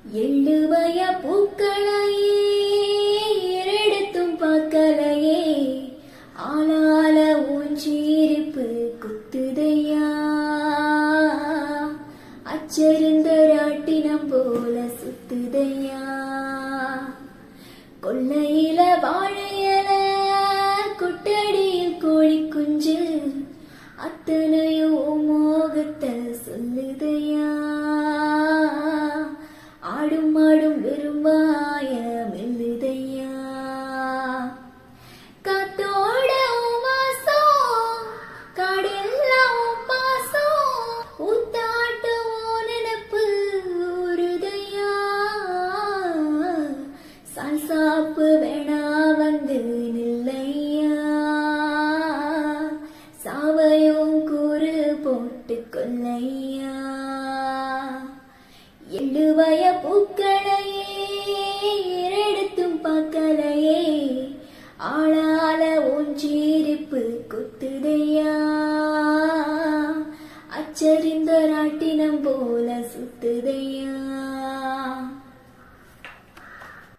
எள்ளுவய பூக்களையே எடுத்தும் பார்க்கலையே ஆளால ஊஞ்சீரிப்பு குத்துதையா அச்சருந்த ராட்டினம் போல சுத்துதையா கொல்லையில வாழையல குட்டடியில் கோழி குஞ்சு அத்தனையும் மோகத்தை சொல்லுதையா ஆடும் ஆடும் விரும்பாய மெல்லுதையா காத்தோட மாசம் காடெல்லாம் பாசம் ஊத்தாட்ட நினப்பு உருதையா சால்சாப்பு வேணா வந்து நில்லையா சாவையும் கூறு போட்டு கொல்லையா எள்ளுவய பூக்களையே எடுத்தும் பார்க்கலையே ஆளால ஊஞ்சீரிப்பு குத்துதையா அச்சரிந்த ராட்டினம் போல சுத்துதையா